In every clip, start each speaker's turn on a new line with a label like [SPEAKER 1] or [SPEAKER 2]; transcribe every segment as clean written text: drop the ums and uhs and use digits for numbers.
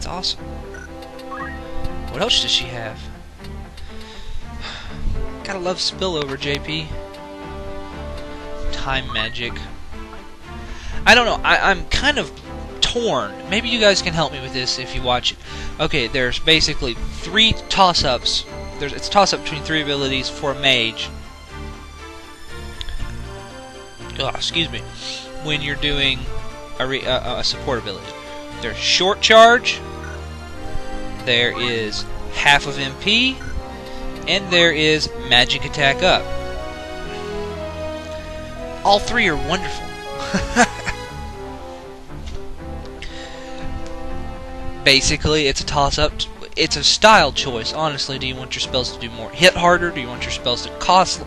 [SPEAKER 1] That's awesome. What else does she have? Gotta love spillover, JP. Time magic. I don't know. I'm kind of torn. Maybe you guys can help me with this if you watch it. Okay, there's basically 3 toss-ups. It's a toss-up between 3 abilities for a mage. Oh, excuse me. When you're doing a support ability. There's short charge. There is half of MP. And there is magic attack up. All 3 are wonderful. Basically, it's a toss-up. It's a style choice, honestly. Do you want your spells to do more, hit harder? Do you want your spells to cost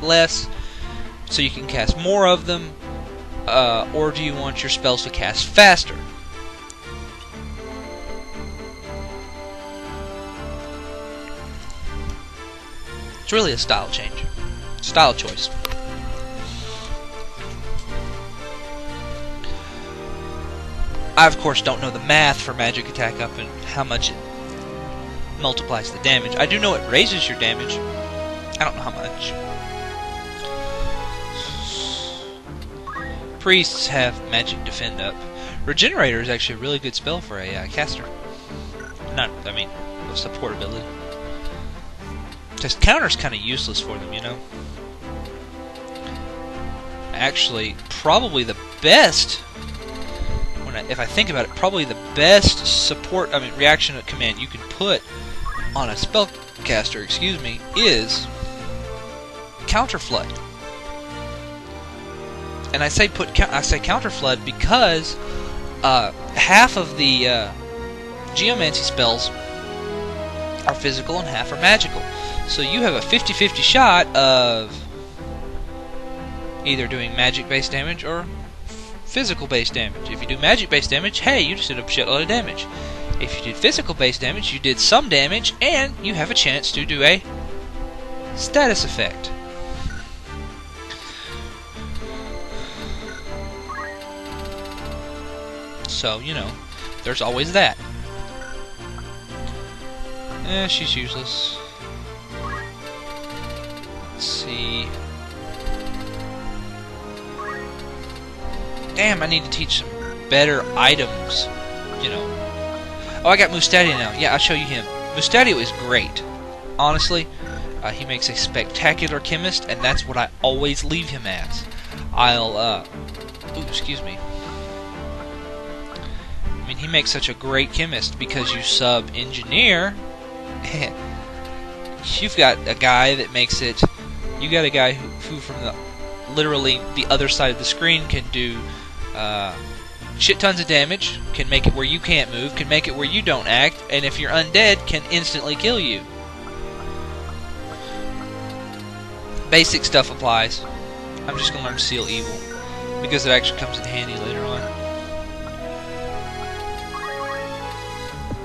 [SPEAKER 1] less, so you can cast more of them? Or do you want your spells to cast faster? It's really a style change. Style choice. I, of course, don't know the math for magic attack up and how much it multiplies the damage. I do know it raises your damage. I don't know how much. Priests have magic defend up. Regenerator is actually a really good spell for a caster. A support ability. Because counter's kind of useless for them, you know? Actually, probably the best... if I think about it, probably the best reaction to command you can put on a spellcaster, is Counter Flood. And I say Counter Flood because half of the Geomancy spells are physical and half are magical. So you have a 50-50 shot of either doing magic-based damage or physical-based damage. If you do magic-based damage, hey, you just did a shitload of damage. If you did physical-based damage, you did some damage, and you have a chance to do a status effect. So, you know, there's always that. She's useless. Let's see. Damn, I need to teach some better items, you know. Oh, I got Mustadio now. Yeah, I'll show you him. Mustadio is great. Honestly, he makes a spectacular chemist, and that's what I always leave him as. Ooh, excuse me. I mean, he makes such a great chemist because you sub engineer. You've got a guy that makes it. You got a guy who from literally the other side of the screen can do shit tons of damage, can make it where you can't move, can make it where you don't act, and if you're undead, can instantly kill you. Basic stuff applies. I'm just going to learn Seal Evil because it actually comes in handy later on.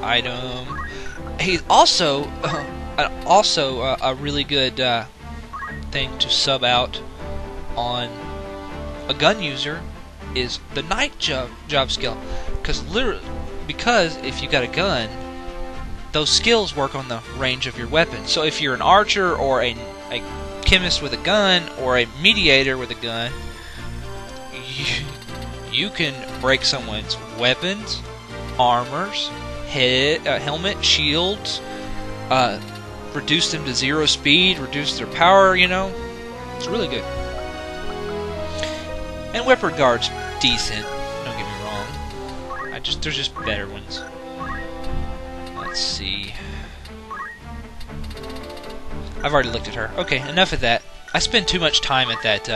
[SPEAKER 1] Item. He's also a really good thing to sub out on a gun user is the night job skill, because if you got a gun, those skills work on the range of your weapon. So if you're an archer or a chemist with a gun or a mediator with a gun, you can break someone's weapons, armors, helmet, shields, reduce them to 0 speed, reduce their power, you know. It's really good. And Whipper Guard's decent, don't get me wrong. There's just better ones. Let's see. I've already looked at her. Okay, enough of that. I spend too much time at that,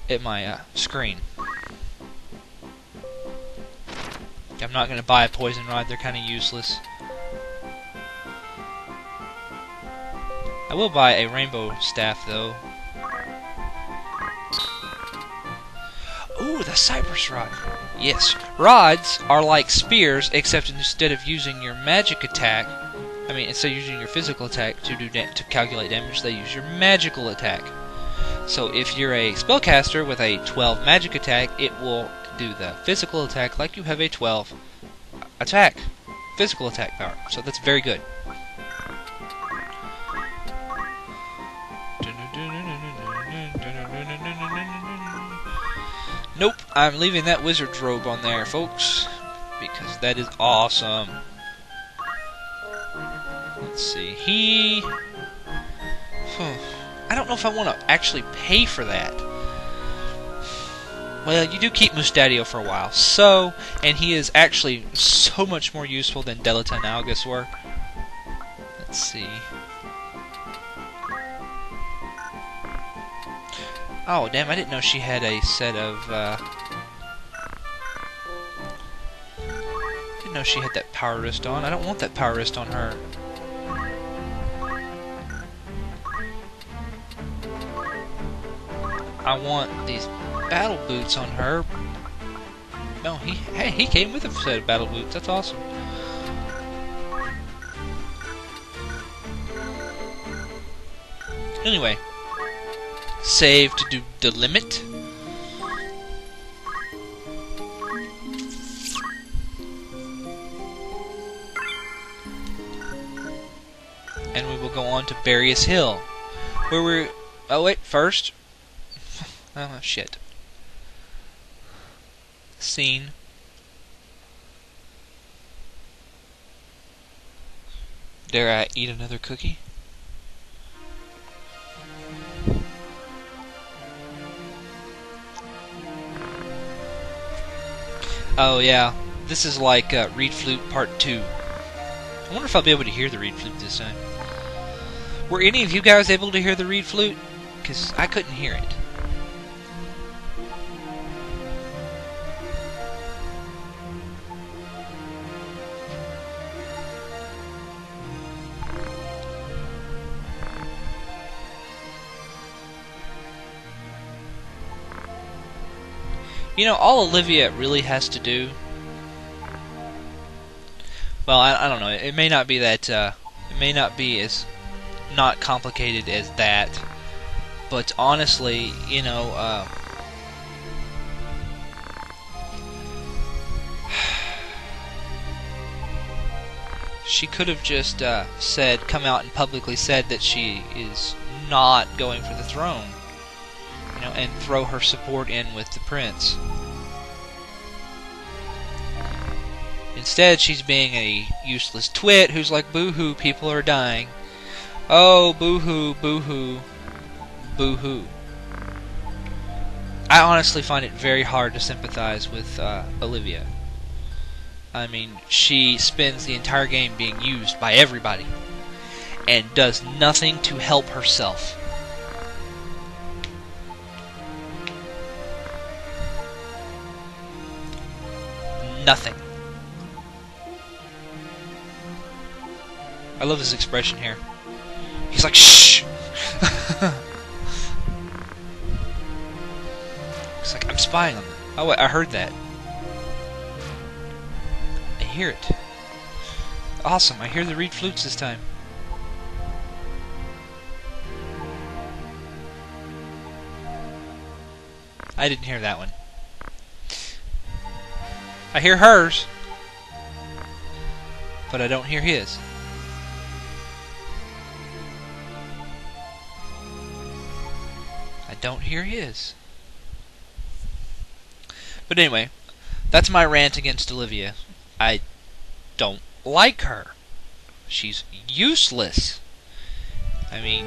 [SPEAKER 1] at my screen. I'm not going to buy a poison rod, they're kind of useless. I will buy a rainbow staff, though. Ooh, the cypress rod. Yes, rods are like spears, except instead of using your magic attack, instead of using your physical attack to calculate damage, they use your magical attack. So if you're a spellcaster with a 12 magic attack, it will do the physical attack like you have a 12 attack. physical attack power, so that's very good. Nope, I'm leaving that wizard's robe on there, folks, because that is awesome. Let's see, I don't know if I want to actually pay for that. Well, you do keep Mustadio for a while, so, and he is actually so much more useful than Delta and Algus were. Let's see. Oh, damn, I didn't know she had a set of, didn't know she had that power wrist on. I don't want that power wrist on her. I want these battle boots on her. No, he came with a set of battle boots. That's awesome. Anyway, save to do the limit. And we will go on to Barrius Hill, where we're... Oh wait, first... Oh shit. Scene. Dare I eat another cookie? Oh yeah, this is like Reed Flute Part 2. I wonder if I'll be able to hear the Reed Flute this time. Were any of you guys able to hear the Reed Flute? Because I couldn't hear it. You know, all Olivia really has to do... Well, I don't know. It may not be that... it may not be as not complicated as that. But honestly, you know... she could have just come out and publicly said that she is not going for the throne. You know, and throw her support in with the prince. Instead, she's being a useless twit who's like, boo-hoo, people are dying. Oh, boo-hoo, boo-hoo, boo-hoo. I honestly find it very hard to sympathize with Olivia. I mean, she spends the entire game being used by everybody and does nothing to help herself. Nothing. I love his expression here. He's like, shh! He's like, I'm spying on them. Oh wait, I heard that. I hear it. Awesome, I hear the Reed Flutes this time. I didn't hear that one. I hear hers, but I don't hear his. I don't hear his. But anyway, that's my rant against Olivia. I don't like her. She's useless. I mean,